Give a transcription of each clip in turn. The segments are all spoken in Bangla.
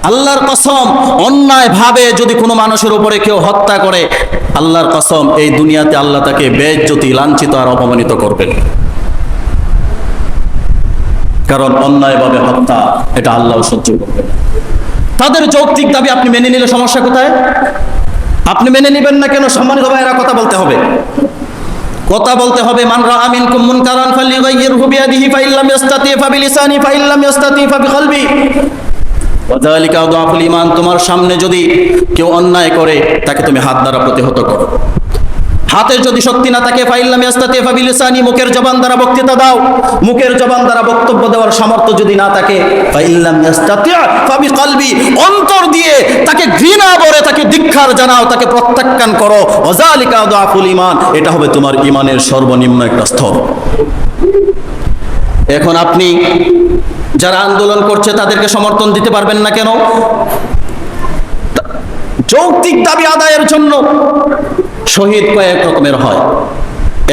আল্লাহর কসম, অন্যায় ভাবে যদি কোনো মানুষের উপরে কেউ হত্যা করে, আল্লাহর কসম এই দুনিয়াতে আল্লাহ তাকে বেইজ্জতি, লাঞ্ছিত আর অপমানিত করবেন। কারণ অন্যায়ভাবে হত্যা এটা আল্লাহ সহ্য করবে না। তাদের যৌক্তিক দাবি আপনি মেনে নিলে সমস্যা কোথায়? আপনি মেনে নেবেন না কেন? সম্মানিত ভাইয়েরা, কথা বলতে হবে, কথা বলতে হবে। মান রাআ মিনকুম মুনকারান ফালিয়ুগাইয়িরহু বিয়াদিহি ফাইল্লাম ইস্তাতি ফাবিলিসানি ফাইল্লাম ইস্তাতি ফাবিকলবি ওয়া যালিকা আযআফুল ঈমান। তোমার সামনে যদি কেউ অন্যায় করে, তাকে তুমি হাত দ্বারা প্রতিহত করো। হাতের যদি শক্তি না থাকে, ফাইল্লাম ইস্তাতি ফাবিলিসানি, মুখের জবান দ্বারা বক্তৃতা দাও। মুখের জবান দ্বারা বক্তব্য দেওয়ার সামর্থ্য যদি না থাকে, ফাইল্লাম ইস্তাতি ফাবিকলবি, অন্তর দিয়ে তাকে ঘৃণা করে, তাকে ধিক্কার জানাও, তাকে প্রত্যাখ্যান করো। ওয়া যালিকা আযআফুল ঈমান, এটা হবে তোমার ঈমানের সর্বনিম্ন একটা স্তর। এখন আপনি যারা আন্দোলন করছে তাদেরকে সমর্থন দিতে পারবেন না কেন? যৌক্তিক দাবি আদায়ের জন্য শহীদ কয়েক রকমের হয়।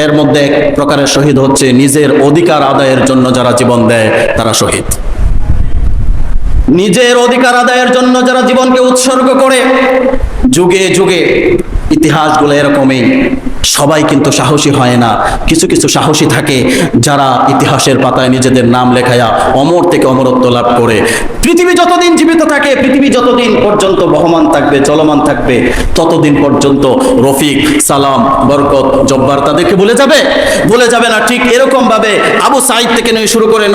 এর মধ্যে এক প্রকারের শহীদ হচ্ছে নিজের অধিকার আদায়ের জন্য যারা জীবন দেয়, তারা শহীদ। নিজের অধিকার আদায়ের জন্য যারা জীবনকে উৎসর্গ করে, যুগে যুগে ইতিহাসগুলো এরকমই। সবাই কিন্তু সাহসী হয় না, কিছু কিছু সাহসী থাকে যারা ইতিহাসের পাতায় নিজেদের নাম লেখায়া অমর থেকে অমরত্ব লাভ করে। পৃথিবী যতদিন জীবিত থাকে, পৃথিবী যতদিন পর্যন্ত বহমান থাকবে, চলমান থাকবে, ততদিন পর্যন্ত রফিক, সালাম, বরকত, জব্বার তাদেরকে ভুলে যাবে? ভুলে যাবে না। ঠিক এরকম ভাবে আবু সাঈদ থেকে নিয়ে শুরু করে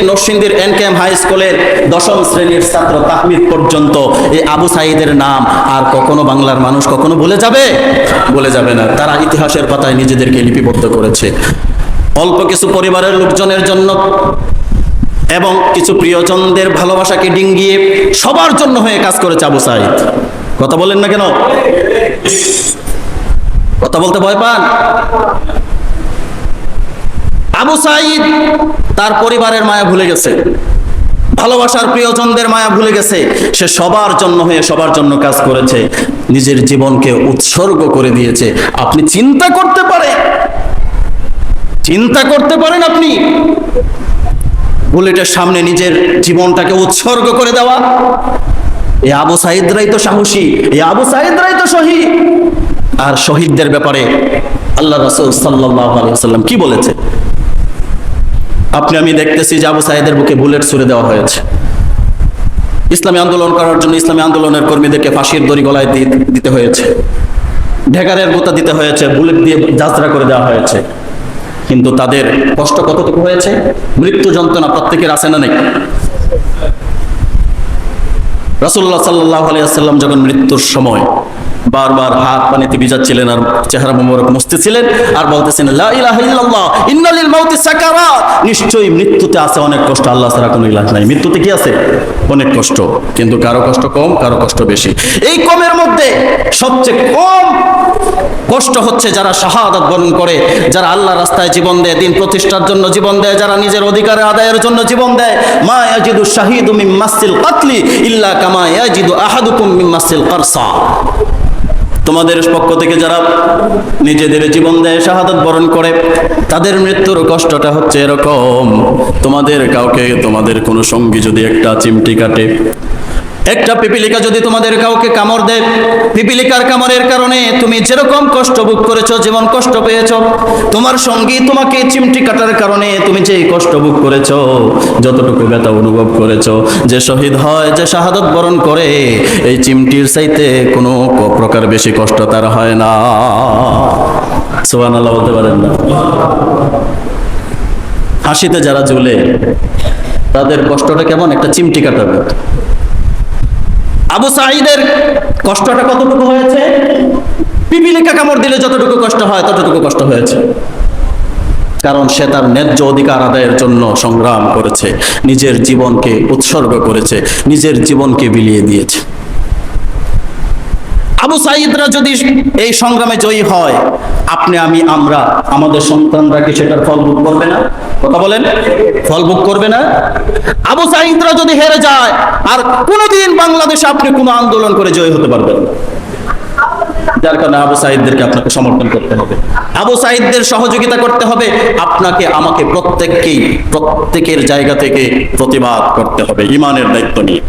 নরসিংদীর এনকেএম হাই স্কুলের 10ম শ্রেণীর ছাত্র তাহমিদ পর্যন্ত এই আবু সাঈদের নাম আর কখনো বাংলার মানুষ কখনো ভুলে যাবে? ভুলে যাবে না। তারা ইতিহাসের পাতায় নিজেদেরকে লিপিবদ্ধ করেছে। অল্প কিছু পরিবারের লোকজনের জন্য এবং কিছু প্রিয়জনদের ভালোবাসাকে ডিঙ্গিয়ে সবার জন্য হয়ে কাজ করেছে আবু সাঈদ। কথা বলেন না কেন? কথা বলতে ভয় পান? আবু সাঈদ তার পরিবারের মায়া ভুলে গেছে, ভালোবাসার প্রিয়জনদের মায়া ভুলে গেছে। সে সবার জন্য হয়ে সবার জন্য কাজ করেছে, নিজের জীবনকে উৎসর্গ করে দিয়েছে। আপনি চিন্তা করতে পারেন আপনি বুলেটের সামনে নিজের জীবনটাকে উৎসর্গ করে দেওয়া? এই আবু সাঈদরাই তো সাহসী, এই আবু সাঈদরাই তো শহীদ। আর শহীদদের ব্যাপারে আল্লাহ রাসূল সাল্লাল্লাহু আলাইহি ওয়াসাল্লাম কি বলেছে? আপনি আমি দেখতেছি যে আবু সাঈদের বুকে বুলেট ছুড়ে দেওয়া হয়েছে। ইসলামী আন্দোলন করার জন্য ইসলামী আন্দোলনের কর্মীদেরকে ফাঁসির দড়ি গলায় দিতে হয়েছে, ঢেকারের গোতা দিতে হয়েছে, বুলেট দিয়ে যাত্রা করে দেওয়া হয়েছে। কিন্তু তাদের কষ্ট কতটুকু হয়েছে? মৃত্যু যন্ত্রণা প্রত্যেকের আছে না নেই? রাসূলুল্লাহ সাল্লাল্লাহু আলাইহি ওয়াসাল্লাম যখন মৃত্যুর সময় বারবার হাত পানিতে ভিজাচ্ছিলেন আর চেহারা মোবারক মুছতেছিলেন আর বলতেছেন, লা ইলাহা ইল্লাল্লাহ ইন্না লিল মাউতি সাকারাত, নিশ্চয়ই মৃত্যুতে আছে অনেক কষ্ট, আল্লাহ ছাড়া কোনো ইলাহ নাই। মৃত্যুতে কি আছে? অনেক কষ্ট। কিন্তু কারো কষ্ট কম, কারো কষ্ট বেশি। এই কমের মধ্যে সবচেয়ে কম কষ্ট হচ্ছে যারা শাহাদাত বরণ করে, যারা আল্লাহর রাস্তায় জীবন দেয়, দিন প্রতিষ্ঠার জন্য জীবন দেয়, যারা নিজের অধিকার আদায়ের জন্য জীবন দেয়। মা ইয়াজিদু শাহীদু মিন মাসিল কাতলি ইল্লা কামা ইয়াজিদু আহাদুকুম মিন মাসিল কারসা। তোমাদের পক্ষ থেকে যারা নিজেদের জীবন দেয়, শাহাদাত বরণ করে, তাদের মৃত্যুর কষ্টটা হচ্ছে এরকম। তোমাদের কোনো সঙ্গী যদি একটা চিমটি কাটে, একটা পিপিলিকা যদি তোমাদের কাউকে কামড় দেয়, পিপিলিকার কামড়ের কারণে তুমি যেরকম কষ্ট ভোগ করেছো, যেমন কষ্ট পেয়েছো, তোমার সঙ্গী তোমাকে চিমটি কাটার কারণে তুমি যে কষ্ট ভোগ করেছো, যতটুকু ব্যথা অনুভব করেছো, যে শহীদ হয়, যে শাহাদাত বরণ করে, এই চিমটির চাইতে কোনো প্রকার বেশি কষ্ট তার হয় না। সুবহানাল্লাহ বলতে পারেন না? হাসিতে যারা ঝুলে তাদের কষ্টটা কেমন? একটা চিমটি কাটার মতো। আবু সাঈদের কষ্টটা কতটুকু হয়েছে? পিপিলিকা কামড় দিলে যতটুকু কষ্ট হয় ততটুকু কষ্ট হয়েছে। কারণ সে তার ন্যায্য অধিকার আদায়ের জন্য সংগ্রাম করেছে, নিজের জীবনকে উৎসর্গ করেছে, নিজের জীবনকে বিলিয়ে দিয়েছে। আবু সাঈদরা যদি এই সংগ্রামে জয়ী হয়, আপনি আমি আমরা, আমাদের সন্তানরা কি সেটার ফল ভোগ করবে না? কথা বলেন, ফল ভোগ করবে না? আবু সাঈদরা যদি হেরে যায়, আর কোনোদিন বাংলাদেশে আপনি কোনো আন্দোলন করে জয়ী হতে পারবেন না। যার কারণে আবু সাঈদদেরকে আপনাকে সমর্থন করতে হবে, আবু সাঈদদের সহযোগিতা করতে হবে। আপনাকে আমাকে প্রত্যেকের জায়গা থেকে প্রতিবাদ করতে হবে ঈমানের দায়িত্ব নিয়ে।